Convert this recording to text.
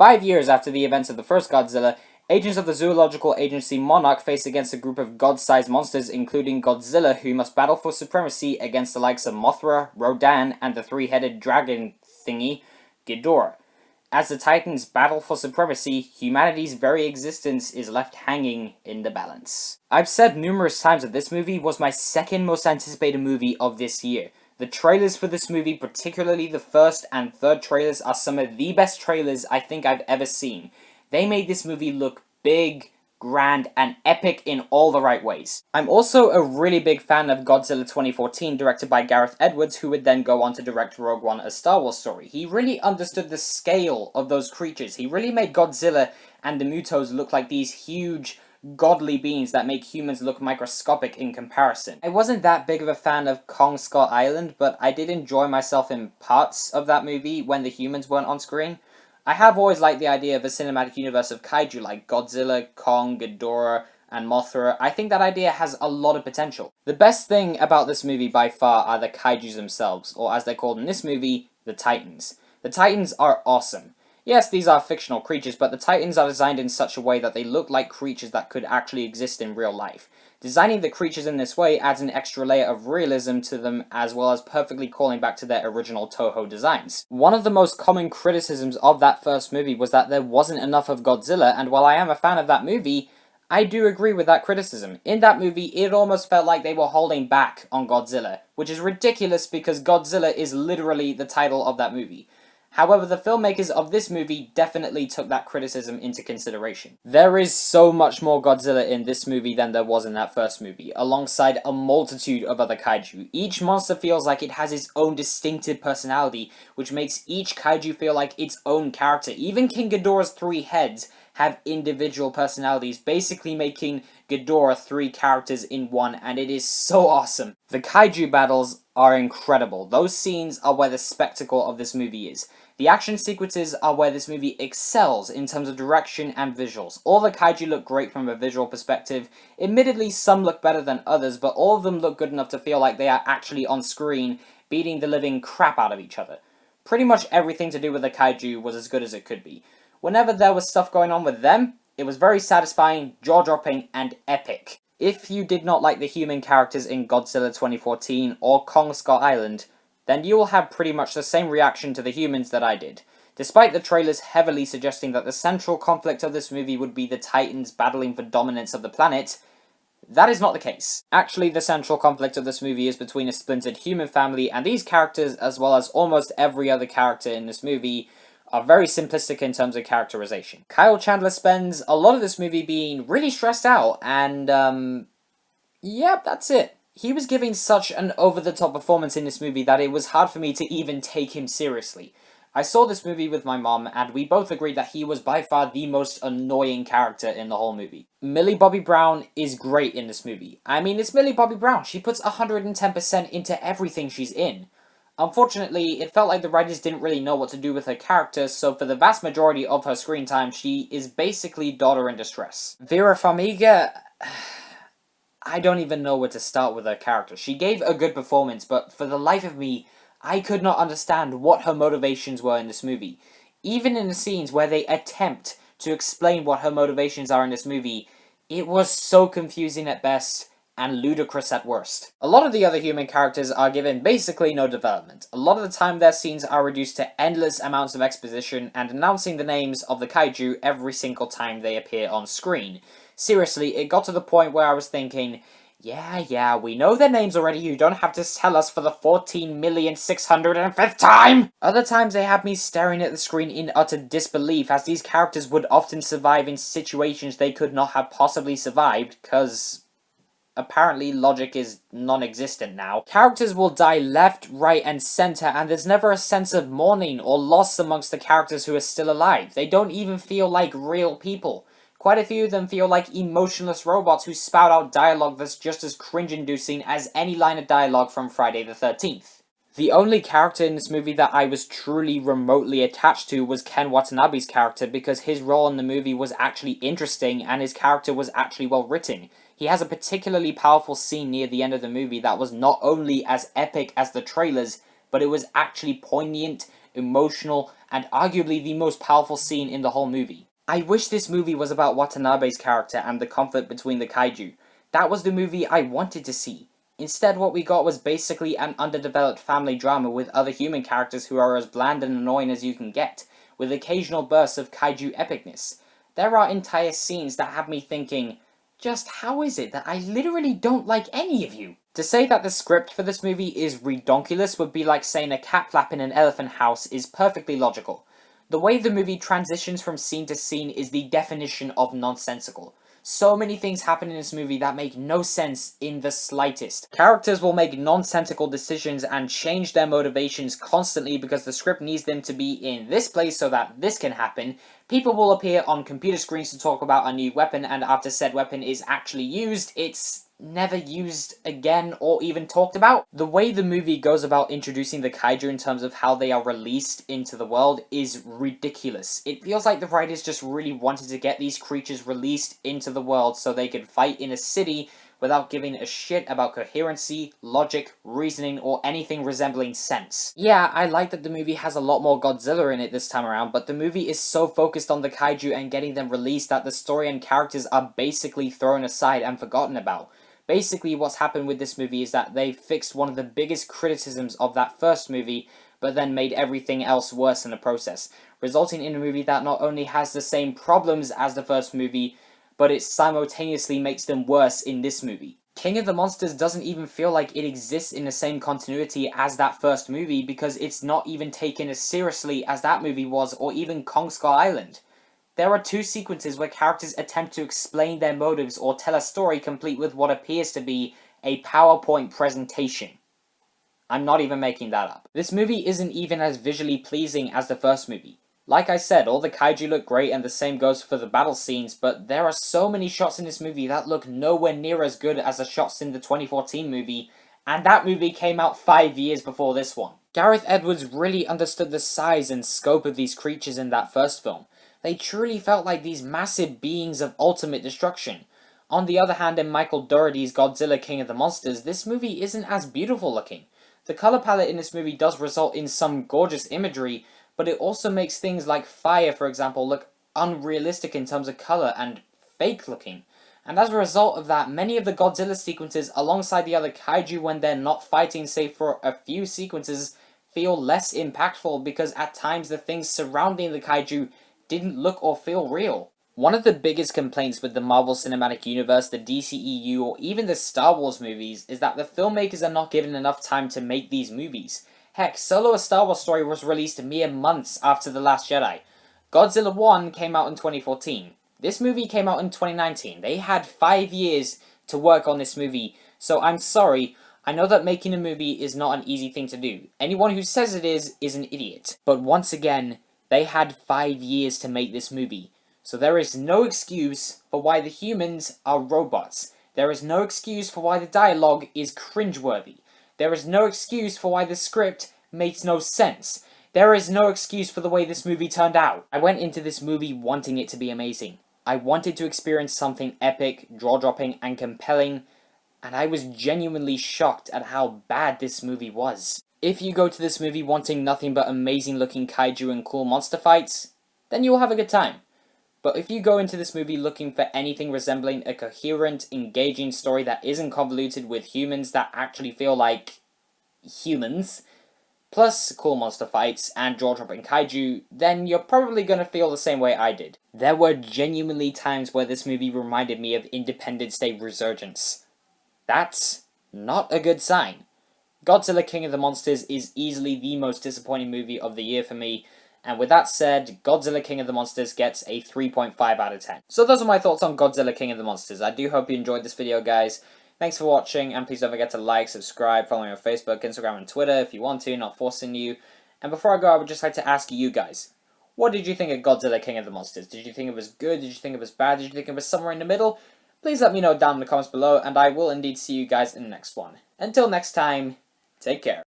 5 years after the events of the first Godzilla, agents of the zoological agency Monarch face against a group of god-sized monsters including Godzilla, who must battle for supremacy against the likes of Mothra, Rodan, and the three-headed dragon thingy, Ghidorah. As the Titans battle for supremacy, humanity's very existence is left hanging in the balance. I've said numerous times that this movie was my second most anticipated movie of this year. The trailers for this movie, particularly the first and third trailers, are some of the best trailers I think I've ever seen. They made this movie look big, grand, and epic in all the right ways. I'm also a really big fan of Godzilla 2014, directed by Gareth Edwards, who would then go on to direct Rogue One, a Star Wars story. He really understood the scale of those creatures. He really made Godzilla and the Mutos look like these huge, godly beings that make humans look microscopic in comparison. I wasn't that big of a fan of Kong Skull Island, but I did enjoy myself in parts of that movie when the humans weren't on screen. I have always liked the idea of a cinematic universe of kaiju like Godzilla, Kong, Ghidorah, and Mothra. I think that idea has a lot of potential. The best thing about this movie by far are the kaijus themselves, or as they're called in this movie, the Titans. The Titans are awesome. Yes, these are fictional creatures, but the Titans are designed in such a way that they look like creatures that could actually exist in real life. Designing the creatures in this way adds an extra layer of realism to them, as well as perfectly calling back to their original Toho designs. One of the most common criticisms of that first movie was that there wasn't enough of Godzilla, and while I am a fan of that movie, I do agree with that criticism. In that movie, it almost felt like they were holding back on Godzilla, which is ridiculous because Godzilla is literally the title of that movie. However, the filmmakers of this movie definitely took that criticism into consideration. There is so much more Godzilla in this movie than there was in that first movie, alongside a multitude of other kaiju. Each monster feels like it has its own distinctive personality, which makes each kaiju feel like its own character. Even King Ghidorah's 3 heads have individual personalities, basically making Ghidorah 3 characters in one, and it is so awesome. The kaiju battles are incredible. Those scenes are where the spectacle of this movie is. The action sequences are where this movie excels in terms of direction and visuals. All the kaiju look great from a visual perspective. Admittedly, some look better than others, but all of them look good enough to feel like they are actually on screen, beating the living crap out of each other. Pretty much everything to do with the kaiju was as good as it could be. Whenever there was stuff going on with them, it was very satisfying, jaw-dropping, and epic. If you did not like the human characters in Godzilla 2014 or Kong Skull Island, then you will have pretty much the same reaction to the humans that I did. Despite the trailers heavily suggesting that the central conflict of this movie would be the Titans battling for dominance of the planet, that is not the case. Actually, the central conflict of this movie is between a splintered human family, and these characters, as well as almost every other character in this movie, are very simplistic in terms of characterization. Kyle Chandler spends a lot of this movie being really stressed out, and yep, that's it. He was giving such an over-the-top performance in this movie that it was hard for me to even take him seriously. I saw this movie with my mom, and we both agreed that he was by far the most annoying character in the whole movie. Millie Bobby Brown is great in this movie. I mean, it's Millie Bobby Brown. She puts 110% into everything she's in. Unfortunately, it felt like the writers didn't really know what to do with her character, so for the vast majority of her screen time, she is basically daughter in distress. Vera Farmiga, I don't even know where to start with her character. She gave a good performance, but for the life of me, I could not understand what her motivations were in this movie. Even in the scenes where they attempt to explain what her motivations are in this movie, it was so confusing at best and ludicrous at worst. A lot of the other human characters are given basically no development. A lot of the time their scenes are reduced to endless amounts of exposition and announcing the names of the kaiju every single time they appear on screen. Seriously, it got to the point where I was thinking, yeah, we know their names already, you don't have to tell us for the 14,605th time! Other times they had me staring at the screen in utter disbelief, as these characters would often survive in situations they could not have possibly survived, cause apparently logic is non-existent now. Characters will die left, right, and center, and there's never a sense of mourning or loss amongst the characters who are still alive. They don't even feel like real people. Quite a few of them feel like emotionless robots who spout out dialogue that's just as cringe-inducing as any line of dialogue from Friday the 13th. The only character in this movie that I was truly remotely attached to was Ken Watanabe's character, because his role in the movie was actually interesting and his character was actually well written. He has a particularly powerful scene near the end of the movie that was not only as epic as the trailers, but it was actually poignant, emotional, and arguably the most powerful scene in the whole movie. I wish this movie was about Watanabe's character and the conflict between the kaiju. That was the movie I wanted to see. Instead, what we got was basically an underdeveloped family drama with other human characters who are as bland and annoying as you can get, with occasional bursts of kaiju epicness. There are entire scenes that have me thinking, just how is it that I literally don't like any of you? To say that the script for this movie is redonkulous would be like saying a cat flap in an elephant house is perfectly logical. The way the movie transitions from scene to scene is the definition of nonsensical. So many things happen in this movie that make no sense in the slightest. Characters will make nonsensical decisions and change their motivations constantly because the script needs them to be in this place so that this can happen. People will appear on computer screens to talk about a new weapon, and after said weapon is actually used, it's never used again or even talked about. The way the movie goes about introducing the kaiju in terms of how they are released into the world is ridiculous. It feels like the writers just really wanted to get these creatures released into the world so they could fight in a city without giving a shit about coherency, logic, reasoning, or anything resembling sense. Yeah, I like that the movie has a lot more Godzilla in it this time around, but the movie is so focused on the kaiju and getting them released that the story and characters are basically thrown aside and forgotten about. Basically, what's happened with this movie is that they fixed one of the biggest criticisms of that first movie, but then made everything else worse in the process, resulting in a movie that not only has the same problems as the first movie, but it simultaneously makes them worse in this movie. King of the Monsters doesn't even feel like it exists in the same continuity as that first movie because it's not even taken as seriously as that movie was, or even Kong Skull Island. There are two sequences where characters attempt to explain their motives or tell a story complete with what appears to be a PowerPoint presentation. I'm not even making that up. This movie isn't even as visually pleasing as the first movie. Like I said, all the kaiju look great and the same goes for the battle scenes, but there are so many shots in this movie that look nowhere near as good as the shots in the 2014 movie, and that movie came out 5 years before this one. Gareth Edwards really understood the size and scope of these creatures in that first film. They truly felt like these massive beings of ultimate destruction. On the other hand, in Michael Dougherty's Godzilla King of the Monsters, this movie isn't as beautiful looking. The color palette in this movie does result in some gorgeous imagery, but it also makes things like fire, for example, look unrealistic in terms of color and fake looking. And as a result of that, many of the Godzilla sequences alongside the other kaiju when they're not fighting, save for a few sequences, feel less impactful because at times the things surrounding the kaiju didn't look or feel real. One of the biggest complaints with the Marvel Cinematic Universe, the DCEU, or even the Star Wars movies is that the filmmakers are not given enough time to make these movies. Heck, Solo: A Star Wars Story was released mere months after The Last Jedi. Godzilla 1 came out in 2014. This movie came out in 2019. They had 5 years to work on this movie, so I'm sorry. I know that making a movie is not an easy thing to do. Anyone who says it is an idiot. But once again, they had 5 years to make this movie. So there is no excuse for why the humans are robots. There is no excuse for why the dialogue is cringeworthy. There is no excuse for why the script makes no sense. There is no excuse for the way this movie turned out. I went into this movie wanting it to be amazing. I wanted to experience something epic, jaw-dropping, and compelling, and I was genuinely shocked at how bad this movie was. If you go to this movie wanting nothing but amazing-looking kaiju and cool monster fights, then you will have a good time. But if you go into this movie looking for anything resembling a coherent, engaging story that isn't convoluted with humans that actually feel like humans, plus cool monster fights and jaw-dropping kaiju, then you're probably gonna feel the same way I did. There were genuinely times where this movie reminded me of Independence Day Resurgence. That's not a good sign. Godzilla King of the Monsters is easily the most disappointing movie of the year for me, and with that said, Godzilla King of the Monsters gets a 3.5 out of 10. So those are my thoughts on Godzilla King of the Monsters. I do hope you enjoyed this video, guys. Thanks for watching, and please don't forget to like, subscribe, follow me on Facebook, Instagram, and Twitter if you want to, not forcing you. And before I go, I would just like to ask you guys, what did you think of Godzilla King of the Monsters? Did you think it was good? Did you think it was bad? Did you think it was somewhere in the middle? Please let me know down in the comments below, and I will indeed see you guys in the next one. Until next time, take care.